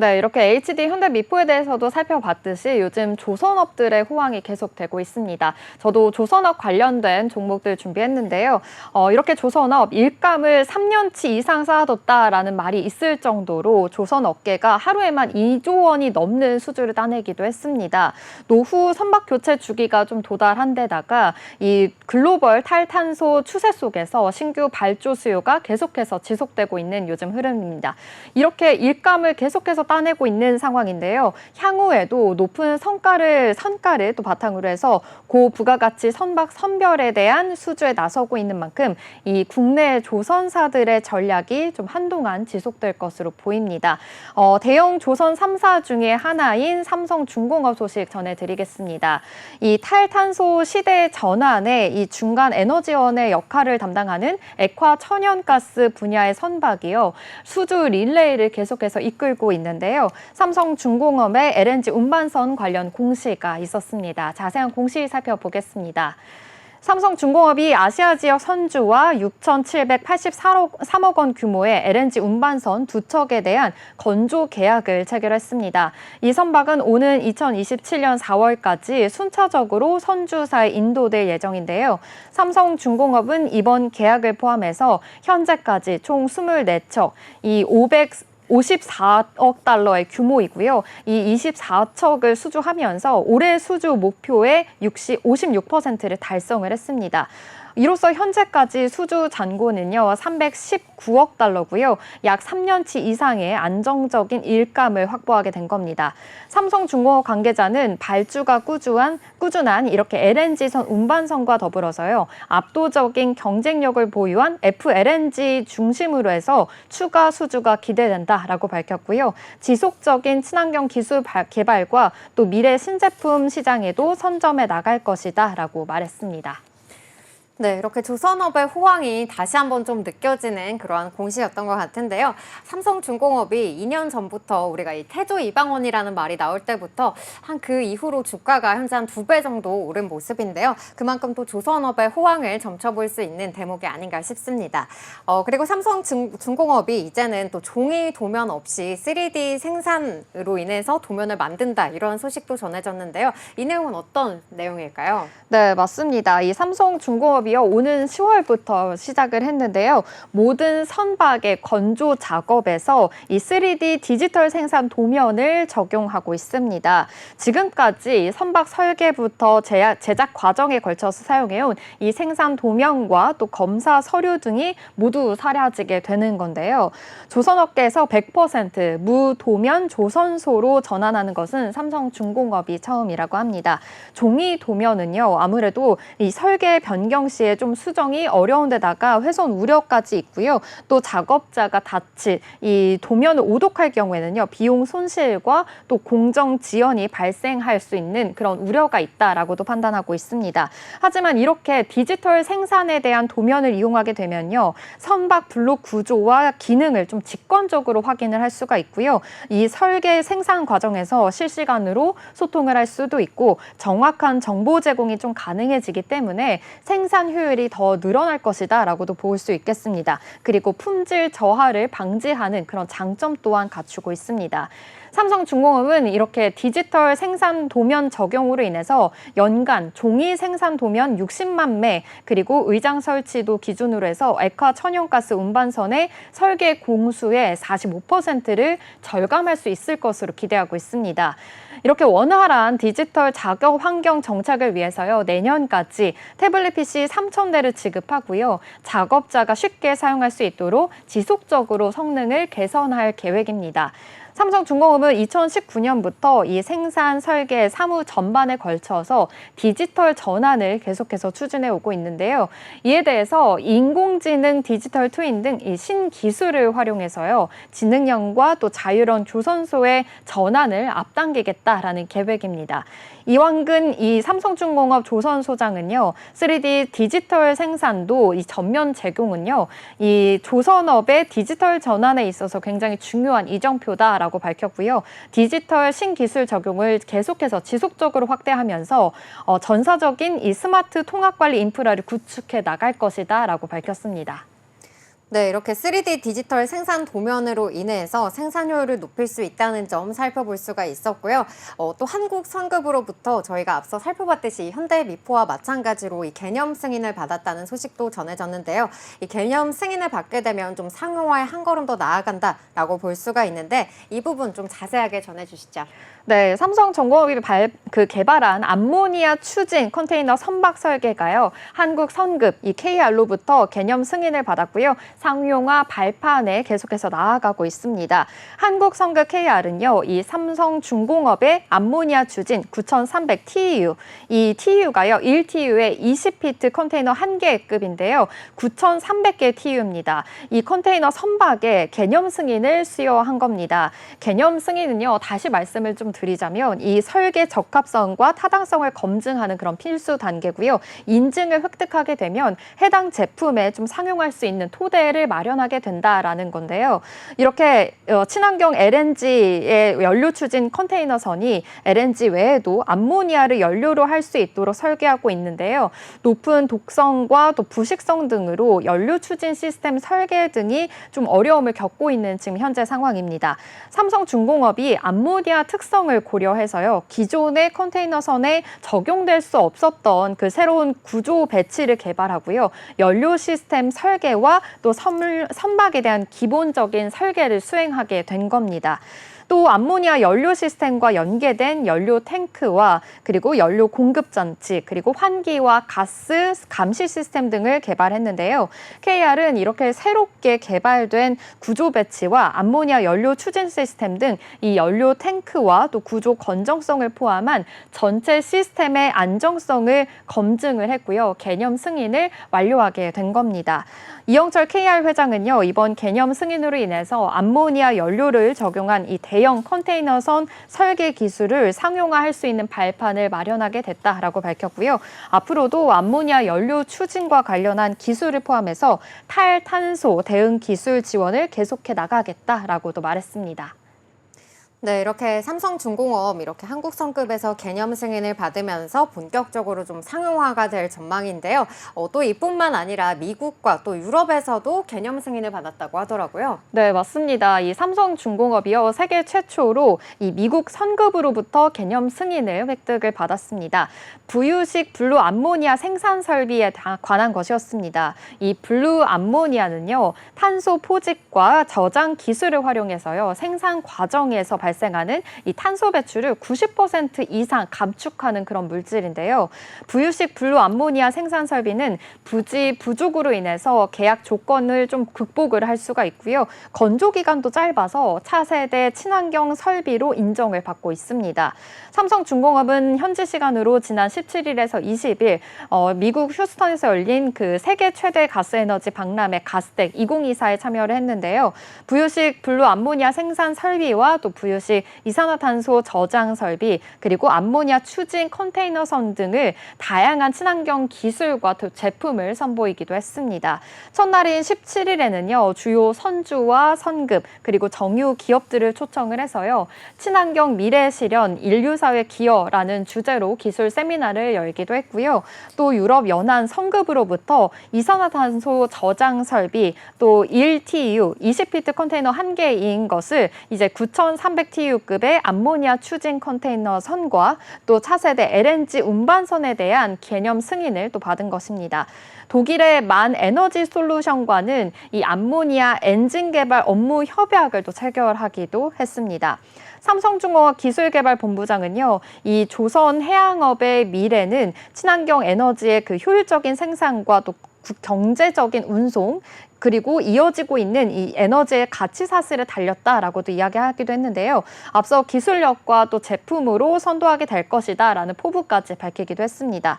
네, 이렇게 HD 현대미포에 대해서도 살펴봤듯이 요즘 조선업들의 호황이 계속되고 있습니다. 저도 조선업 관련된 종목들 준비했는데요. 이렇게 조선업 일감을 3년치 이상 쌓아뒀다라는 말이 있을 정도로 조선업계가 하루에만 2조 원이 넘는 수주를 따내기도 했습니다. 노후 선박 교체 주기가 좀 도달한 데다가 이 글로벌 탈탄소 추세 속에서 신규 발주 수요가 계속해서 지속되고 있는 요즘 흐름입니다. 이렇게 일감을 계속해서 따내고 있는 상황인데요. 향후에도 높은 선가를 또 바탕으로 해서 고부가가치 선박 선별에 대한 수주에 나서고 있는 만큼 이 국내 조선사들의 전략이 좀 한동안 지속될 것으로 보입니다. 대형 조선 3사 중에 하나인 삼성중공업 소식 전해드리겠습니다. 이 탈탄소 시대 전환에 이 중간 에너지원의 역할을 담당하는 액화 천연가스 분야의 선박이요. 수주 릴레이를 계속해서 이끌고 있는데요. 삼성중공업의 LNG 운반선 관련 공시가 있었습니다. 자세한 공시 살펴보겠습니다. 삼성중공업이 아시아 지역 선주와 6,783억 원 규모의 LNG 운반선 2척에 대한 건조 계약을 체결했습니다. 이 선박은 오는 2027년 4월까지 순차적으로 선주사에 인도될 예정인데요. 삼성중공업은 이번 계약을 포함해서 현재까지 총 24척, 이 54억 달러의 규모이고요. 이 24척을 수주하면서 올해 수주 목표의 56%를 달성을 했습니다. 이로써 현재까지 수주 잔고는요, 319억 달러고요. 약 3년치 이상의 안정적인 일감을 확보하게 된 겁니다. 삼성중공업 관계자는 발주가 꾸준한 이렇게 LNG선 운반선과 더불어서요, 압도적인 경쟁력을 보유한 FLNG 중심으로 해서 추가 수주가 기대된다라고 밝혔고요. 지속적인 친환경 기술 개발과 또 미래 신제품 시장에도 선점해 나갈 것이다라고 말했습니다. 네, 이렇게 조선업의 호황이 다시 한번 좀 느껴지는 그러한 공시였던 것 같은데요. 삼성중공업이 2년 전부터 우리가 이 태조 이방원이라는 말이 나올 때부터 그 이후로 주가가 현재 한 2배 정도 오른 모습인데요. 그만큼 또 조선업의 호황을 점쳐볼 수 있는 대목이 아닌가 싶습니다. 그리고 삼성중공업이 이제는 또 종이 도면 없이 3D 생산으로 인해서 도면을 만든다, 이런 소식도 전해졌는데요. 이 내용은 어떤 내용일까요? 네, 맞습니다. 이 삼성중공업이요, 오는 10월부터 시작을 했는데요. 모든 선박의 건조 작업에서 이 3D 디지털 생산 도면을 적용하고 있습니다. 지금까지 선박 설계부터 제작 과정에 걸쳐서 사용해온 이 생산 도면과 또 검사 서류 등이 모두 사라지게 되는 건데요. 조선업계에서 100% 무도면 조선소로 전환하는 것은 삼성중공업이 처음이라고 합니다. 종이 도면은요, 아무래도 이 설계 변경 시에 좀 수정이 어려운 데다가 훼손 우려까지 있고요. 또 작업자가 다칠 이 도면을 오독할 경우에는요, 비용 손실과 또 공정 지연이 발생할 수 있는 그런 우려가 있다라고도 판단하고 있습니다. 하지만 이렇게 디지털 생산에 대한 도면을 이용하게 되면요, 선박 블록 구조와 기능을 좀 직관적으로 확인을 할 수가 있고요. 이 설계 생산 과정에서 실시간으로 소통을 할 수도 있고 정확한 정보 제공이 좀 가능해지기 때문에 생산 효율이 더 늘어날 것이다라고도 볼 수 있겠습니다. 그리고 품질 저하를 방지하는 그런 장점 또한 갖추고 있습니다. 삼성중공업은 이렇게 디지털 생산 도면 적용으로 인해서 연간 종이 생산 도면 60만 매, 그리고 의장 설치도 기준으로 해서 액화 천연가스 운반선의 설계 공수의 45%를 절감할 수 있을 것으로 기대하고 있습니다. 이렇게 원활한 디지털 작업 환경 정착을 위해서요, 내년까지 태블릿 PC 3,000대를 지급하고요, 작업자가 쉽게 사용할 수 있도록 지속적으로 성능을 개선할 계획입니다. 삼성중공업은 2019년부터 이 생산, 설계, 사무 전반에 걸쳐서 디지털 전환을 계속해서 추진해 오고 있는데요. 이에 대해서 인공지능, 디지털 트윈 등 이 신기술을 활용해서요, 지능형과 또 자유로운 조선소의 전환을 앞당기겠다라는 계획입니다. 이완근 이 삼성중공업 조선소장은요, 3D 디지털 생산도 이 전면 제공은요, 이 조선업의 디지털 전환에 있어서 굉장히 중요한 이정표다라고 밝혔고요. 디지털 신기술 적용을 계속해서 지속적으로 확대하면서 전사적인 이 스마트 통합관리 인프라를 구축해 나갈 것이다라고 밝혔습니다. 네, 이렇게 3D 디지털 생산 도면으로 인해서 생산 효율을 높일 수 있다는 점 살펴볼 수가 있었고요. 또 한국 선급으로부터 저희가 앞서 살펴봤듯이 현대미포와 마찬가지로 이 개념 승인을 받았다는 소식도 전해졌는데요. 이 개념 승인을 받게 되면 좀 상용화에 한 걸음 더 나아간다라고 볼 수가 있는데 이 부분 좀 자세하게 전해주시죠. 네, 삼성전공업이 개발한 암모니아 추진 컨테이너 선박 설계가요. 한국 선급 이 KR로부터 개념 승인을 받았고요. 상용화 발판에 계속해서 나아가고 있습니다. 한국 선급 KR은요, 이 삼성중공업의 암모니아 추진 9300 TEU, 이 TEU가요, 1TU에 20피트 컨테이너 1개급인데요. 9300개 TEU입니다. 이 컨테이너 선박에 개념 승인을 수여한 겁니다. 개념 승인은요, 다시 말씀을 좀 드리자면 이 설계 적합성과 타당성을 검증하는 그런 필수 단계고요. 인증을 획득하게 되면 해당 제품에 좀 상용할 수 있는 토대를 마련하게 된다라는 건데요. 이렇게 친환경 LNG의 연료 추진 컨테이너선이 LNG 외에도 암모니아를 연료로 할 수 있도록 설계하고 있는데요. 높은 독성과 또 부식성 등으로 연료 추진 시스템 설계 등이 좀 어려움을 겪고 있는 지금 현재 상황입니다. 삼성중공업이 암모니아 특성을 고려해서요. 기존의 컨테이너선에 적용될 수 없었던 그 새로운 구조 배치를 개발하고요. 연료 시스템 설계와 또 선박에 대한 기본적인 설계를 수행하게 된 겁니다. 또 암모니아 연료 시스템과 연계된 연료 탱크와 그리고 연료 공급 장치, 그리고 환기와 가스 감시 시스템 등을 개발했는데요. KR은 이렇게 새롭게 개발된 구조 배치와 암모니아 연료 추진 시스템 등 이 연료 탱크와 또 구조 건정성을 포함한 전체 시스템의 안정성을 검증을 했고요. 개념 승인을 완료하게 된 겁니다. 이영철 KR 회장은요, 이번 개념 승인으로 인해서 암모니아 연료를 적용한 이 대형 컨테이너선 설계 기술을 상용화할 수 있는 발판을 마련하게 됐다라고 밝혔고요. 앞으로도 암모니아 연료 추진과 관련한 기술을 포함해서 탈탄소 대응 기술 지원을 계속해 나가겠다라고도 말했습니다. 네, 이렇게 삼성중공업 이렇게 한국 선급에서 개념 승인을 받으면서 본격적으로 좀 상용화가 될 전망인데요. 또 이뿐만 아니라 미국과 또 유럽에서도 개념 승인을 받았다고 하더라고요. 네, 맞습니다. 이 삼성중공업이요, 세계 최초로 이 미국 선급으로부터 개념 승인을 획득을 받았습니다. 부유식 블루 암모니아 생산 설비에 관한 것이었습니다. 이 블루 암모니아는요, 탄소 포집과 저장 기술을 활용해서요, 생산 과정에서 발생하는 이 탄소 배출을 90% 이상 감축하는 그런 물질인데요. 부유식 블루 암모니아 생산 설비는 부지 부족으로 인해서 계약 조건을 좀 극복을 할 수가 있고요. 건조 기간도 짧아서 차세대 친환경 설비로 인정을 받고 있습니다. 삼성중공업은 현지 시간으로 지난 17일에서 20일 미국 휴스턴에서 열린 그 세계 최대 가스에너지 박람회 가스텍 2024에 참여를 했는데요. 부유식 블루 암모니아 생산 설비와 또 부유식 이산화탄소 저장 설비, 그리고 암모니아 추진 컨테이너선 등을 다양한 친환경 기술과 제품을 선보이기도 했습니다. 첫날인 17일에는요, 주요 선주와 선급, 그리고 정유 기업들을 초청을 해서요, 친환경 미래 실현 인류사회 기여라는 주제로 기술 세미나를 열기도 했고요. 또 유럽 연안 선급으로부터 이산화탄소 저장 설비, 또 1TU 20피트 컨테이너 1개인 것을 이제 9300TU급의 암모니아 추진 컨테이너 선과 또 차세대 LNG 운반선에 대한 개념 승인을 또 받은 것입니다. 독일의 만 에너지 솔루션과는 이 암모니아 엔진 개발 업무 협약을 또 체결하기도 했습니다. 삼성중공업 기술개발본부장은요, 이 조선 해양업의 미래는 친환경 에너지의 그 효율적인 생산과 또 경제적인 운송, 그리고 이어지고 있는 이 에너지의 가치 사슬에 달렸다라고도 이야기하기도 했는데요. 앞서 기술력과 또 제품으로 선도하게 될 것이다라는 포부까지 밝히기도 했습니다.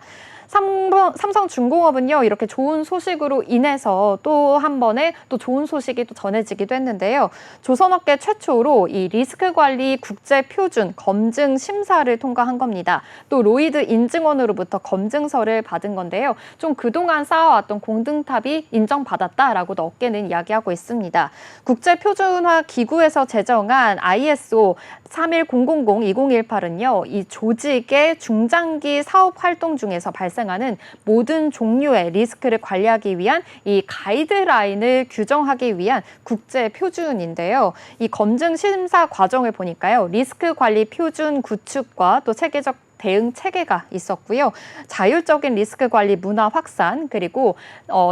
삼성중공업은요, 이렇게 좋은 소식으로 인해서 또 한 번의 또 좋은 소식이 또 전해지기도 했는데요. 조선업계 최초로 이 리스크 관리 국제 표준 검증 심사를 통과한 겁니다. 또 로이드 인증원으로부터 검증서를 받은 건데요. 좀 그동안 쌓아왔던 공든탑이 인정받았다라고 있다라고도 업계는 이야기하고 있습니다. 국제표준화기구에서 제정한 ISO 31000-2018은요, 이 조직의 중장기 사업 활동 중에서 발생하는 모든 종류의 리스크를 관리하기 위한 이 가이드라인을 규정하기 위한 국제 표준인데요. 이 검증 심사 과정을 보니까요, 리스크 관리 표준 구축과 또 체계적 대응 체계가 있었고요. 자율적인 리스크 관리 문화 확산, 그리고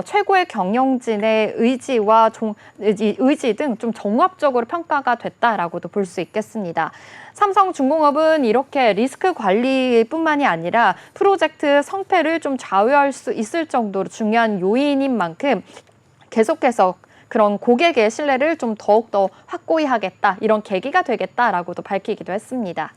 최고의 경영진의 의지 등 좀 종합적으로 평가가 됐다라고도 볼 수 있겠습니다. 삼성중공업은 이렇게 리스크 관리뿐만이 아니라 프로젝트 성패를 좀 좌우할 수 있을 정도로 중요한 요인인 만큼 계속해서 그런 고객의 신뢰를 좀 더욱더 확고히 하겠다, 이런 계기가 되겠다라고도 밝히기도 했습니다.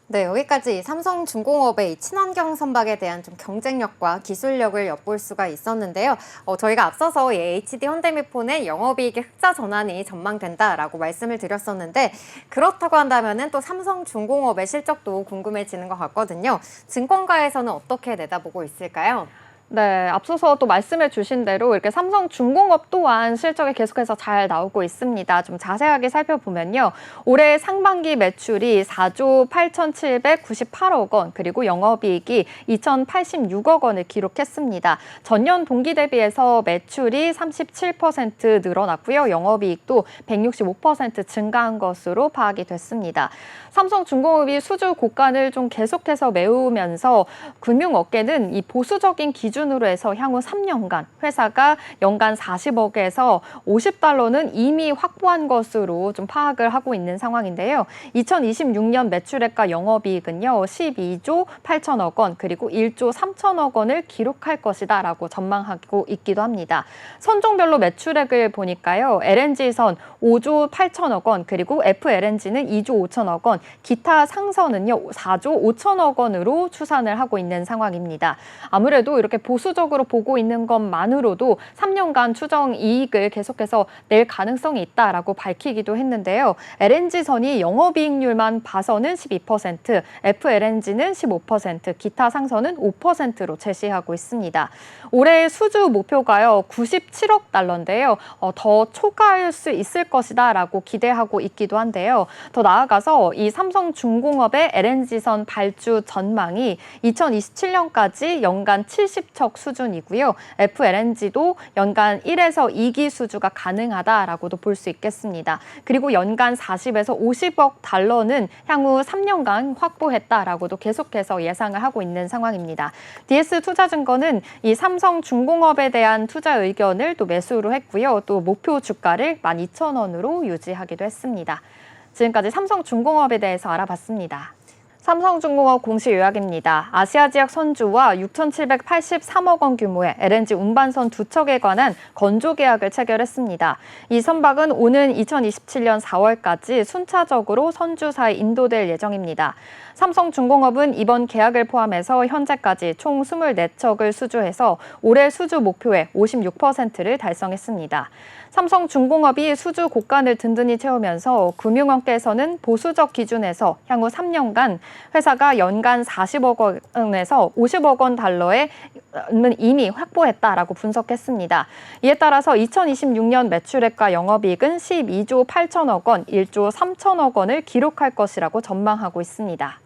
네, 여기까지 삼성중공업의 이 친환경 선박에 대한 좀 경쟁력과 기술력을 엿볼 수가 있었는데요. 저희가 앞서서 이 HD 현대미폰의 영업이익의 흑자 전환이 전망된다라고 말씀을 드렸었는데, 그렇다고 한다면은 또 삼성중공업의 실적도 궁금해지는 것 같거든요. 증권가에서는 어떻게 내다보고 있을까요? 네, 앞서서 또 말씀해 주신 대로 이렇게 삼성중공업 또한 실적이 계속해서 잘 나오고 있습니다. 좀 자세하게 살펴보면요. 올해 상반기 매출이 4조 8,798억 원, 그리고 영업이익이 2,086억 원을 기록했습니다. 전년 동기 대비해서 매출이 37% 늘어났고요. 영업이익도 165% 증가한 것으로 파악이 됐습니다. 삼성중공업이 수주 고간을 좀 계속해서 메우면서 금융업계는 이 보수적인 기준으로 해서 향후 3년간 회사가 연간 40억에서 50달러는 이미 확보한 것으로 좀 파악을 하고 있는 상황인데요. 2026년 매출액과 영업이익은요, 12조 8천억 원, 그리고 1조 3천억 원을 기록할 것이다라고 전망하고 있기도 합니다. 선종별로 매출액을 보니까요, LNG선 5조 8천억 원, 그리고 FLNG는 2조 5천억 원, 기타 상선은요 4조 5천억 원으로 추산을 하고 있는 상황입니다. 아무래도 이렇게 보수적으로 보고 있는 것만으로도 3년간 추정 이익을 계속해서 낼 가능성이 있다라고 밝히기도 했는데요. LNG선이 영업이익률만 봐서는 12%, FLNG는 15%, 기타 상선은 5%로 제시하고 있습니다. 올해 수주 목표가요 97억 달러인데요. 더 초과할 수 있을 것이다라고 기대하고 있기도 한데요. 더 나아가서 이 삼성중공업의 LNG선 발주 전망이 2027년까지 연간 70척 수준이고요. FLNG도 연간 1에서 2기 수주가 가능하다라고도 볼 수 있겠습니다. 그리고 연간 40에서 50억 달러는 향후 3년간 확보했다라고도 계속해서 예상을 하고 있는 상황입니다. DS투자증권은 이 삼성중공업에 대한 투자 의견을 또 매수로 했고요. 또 목표 주가를 12,000원으로 유지하기도 했습니다. 지금까지 삼성중공업에 대해서 알아봤습니다. 삼성중공업 공시 요약입니다. 아시아 지역 선주와 6,783억 원 규모의 LNG 운반선 2척에 관한 건조 계약을 체결했습니다. 이 선박은 오는 2027년 4월까지 순차적으로 선주사에 인도될 예정입니다. 삼성중공업은 이번 계약을 포함해서 현재까지 총 24척을 수주해서 올해 수주 목표의 56%를 달성했습니다. 삼성중공업이 수주 곡간을 든든히 채우면서 금융업계에서는 보수적 기준에서 향후 3년간 회사가 연간 40억 원에서 50억 원 달러의 이미 확보했다라고 분석했습니다. 이에 따라서 2026년 매출액과 영업이익은 12조 8천억 원, 1조 3천억 원을 기록할 것이라고 전망하고 있습니다.